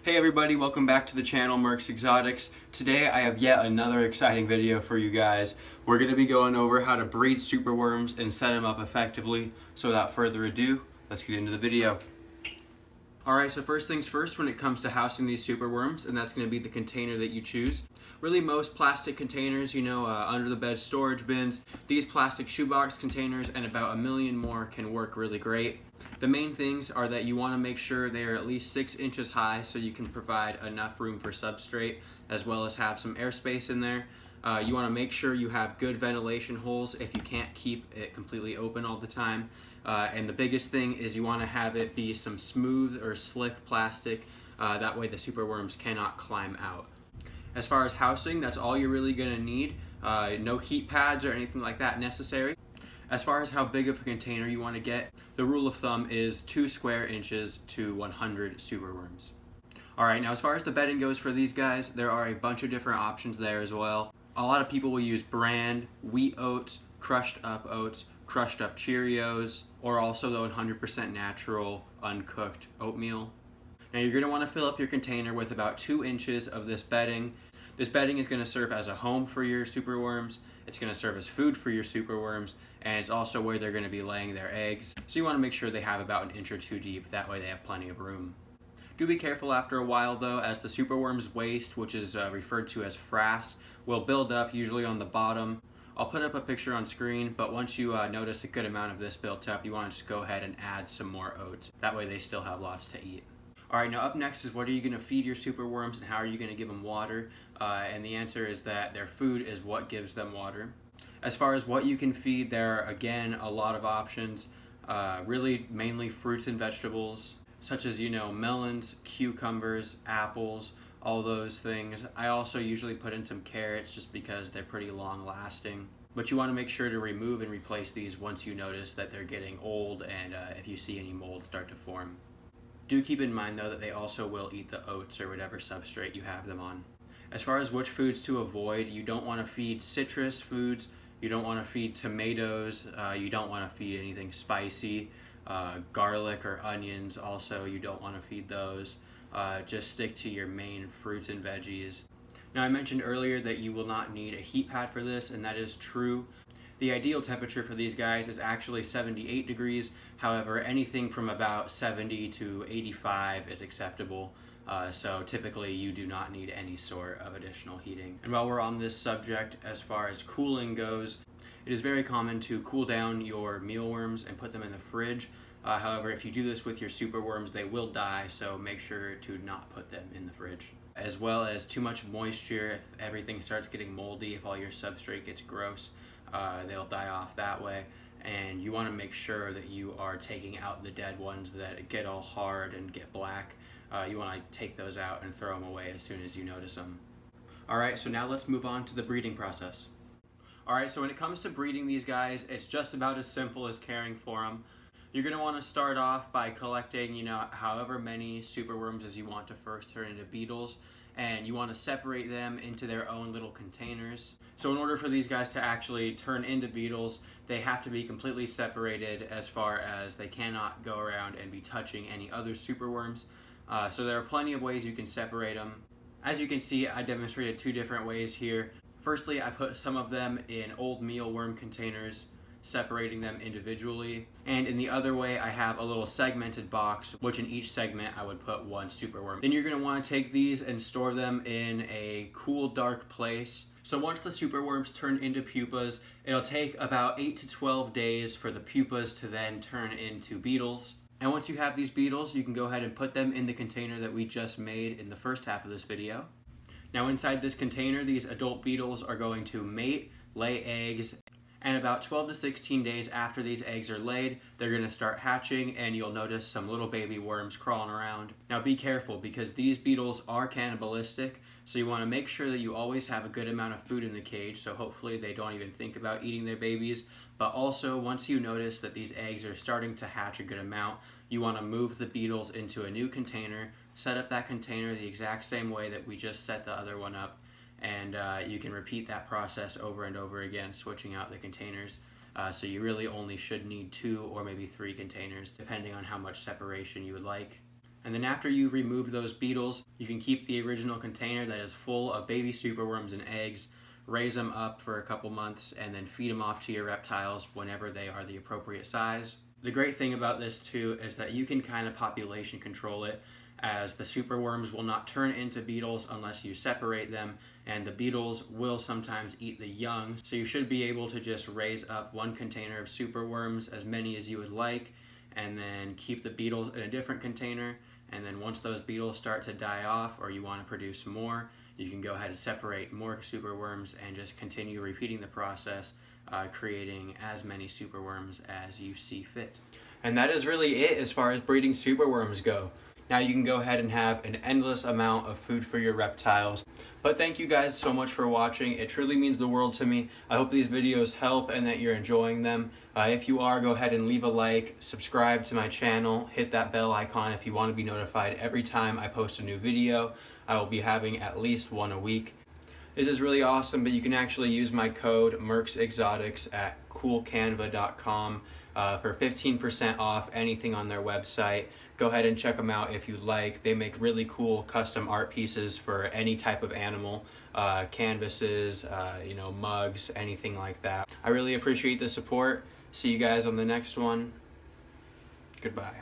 Hey everybody, welcome back to the channel, Mercs Exotics. Today I have yet another exciting video for you guys. We're going to be going over how to breed superworms and set them up effectively. So without further ado, let's get into the video. Alright, so first things first when it comes to housing these superworms, and that's going to be the container that you choose. Really most plastic containers, under the bed storage bins, these plastic shoebox containers and about a million more can work really great. The main things are that you want to make sure they are at least 6 inches high so you can provide enough room for substrate as well as have some airspace in there. You want to make sure you have good ventilation holes if you can't keep it completely open all the time. And the biggest thing is you want to have it be some smooth or slick plastic, that way the superworms cannot climb out. As far as housing, that's all you're really going to need. No heat pads or anything like that necessary. As far as how big of a container you want to get, the rule of thumb is 2 square inches to 100 superworms. Alright, now as far as the bedding goes for these guys, there are a bunch of different options there as well. A lot of people will use bran, wheat oats, crushed up Cheerios, or also the 100% natural uncooked oatmeal. Now you're going to want to fill up your container with about 2 inches of this bedding. This bedding is going to serve as a home for your superworms, it's going to serve as food for your superworms, and it's also where they're going to be laying their eggs. So you want to make sure they have about an inch or 2 deep, that way they have plenty of room. Do be careful after a while though, as the superworm's waste, which is referred to as frass, will build up usually on the bottom. I'll put up a picture on screen, but once you notice a good amount of this built up, you want to just go ahead and add some more oats. That way they still have lots to eat. Alright, now up next is what are you going to feed your superworms and how are you going to give them water? And the answer is that their food is what gives them water. As far as what you can feed, there are again a lot of options. Really mainly fruits and vegetables, such as melons, cucumbers, apples, all those things. I also usually put in some carrots just because they're pretty long lasting. But you want to make sure to remove and replace these once you notice that they're getting old and if you see any mold start to form. Do keep in mind though that they also will eat the oats or whatever substrate you have them on. As far as which foods to avoid, you don't want to feed citrus foods, you don't want to feed tomatoes, you don't want to feed anything spicy, garlic or onions also you don't want to feed those. Just stick to your main fruits and veggies. Now I mentioned earlier that you will not need a heat pad for this, and that is true. The ideal temperature for these guys is actually 78 degrees. However, anything from about 70 to 85 is acceptable. So typically you do not need any sort of additional heating. And while we're on this subject, as far as cooling goes, it is very common to cool down your mealworms and put them in the fridge. However, if you do this with your superworms, they will die, so make sure to not put them in the fridge. As well as too much moisture, if everything starts getting moldy, if all your substrate gets gross, they'll die off that way. And you want to make sure that you are taking out the dead ones that get all hard and get black. You want to take those out and throw them away as soon as you notice them. Alright, so now let's move on to the breeding process. Alright, so when it comes to breeding these guys, it's just about as simple as caring for them. You're going to want to start off by collecting, however many superworms as you want to first turn into beetles, and you want to separate them into their own little containers. So in order for these guys to actually turn into beetles, they have to be completely separated as far as they cannot go around and be touching any other superworms. So there are plenty of ways you can separate them. As you can see, I demonstrated 2 different ways here. Firstly, I put some of them in old mealworm containers, separating them individually. And in the other way, I have a little segmented box, which in each segment I would put 1 superworm. Then you're going to want to take these and store them in a cool, dark place. So once the superworms turn into pupas, it'll take about 8 to 12 days for the pupas to then turn into beetles. And once you have these beetles, you can go ahead and put them in the container that we just made in the first half of this video. Now inside this container, these adult beetles are going to mate, lay eggs, and about 12 to 16 days after these eggs are laid, they're going to start hatching and you'll notice some little baby worms crawling around. Now be careful because these beetles are cannibalistic, so you want to make sure that you always have a good amount of food in the cage, so hopefully they don't even think about eating their babies. But also, once you notice that these eggs are starting to hatch a good amount, you want to move the beetles into a new container, set up that container the exact same way that we just set the other one up, and you can repeat that process over and over again, switching out the containers. So you really only should need 2 or maybe 3 containers, depending on how much separation you would like. And then after you remove those beetles, you can keep the original container that is full of baby superworms and eggs, raise them up for a couple months, and then feed them off to your reptiles whenever they are the appropriate size. The great thing about this too is that you can kind of population control it, as the superworms will not turn into beetles unless you separate them, and the beetles will sometimes eat the young. So you should be able to just raise up one container of superworms, as many as you would like, and then keep the beetles in a different container. And then once those beetles start to die off, or you want to produce more, you can go ahead and separate more superworms and just continue repeating the process, creating as many superworms as you see fit. And that is really it as far as breeding superworms go. Now you can go ahead and have an endless amount of food for your reptiles. But thank you guys so much for watching. It truly means the world to me. I hope these videos help and that you're enjoying them. If you are, go ahead and leave a like, subscribe to my channel, hit that bell icon if you want to be notified every time I post a new video. I will be having at least one a week. This is really awesome, but you can actually use my code MERCSEXotics at coolcanva.com for 15% off anything on their website. Go ahead and check them out if you'd like. They make really cool custom art pieces for any type of animal, canvases, mugs, anything like that. I really appreciate the support. See you guys on the next one. Goodbye.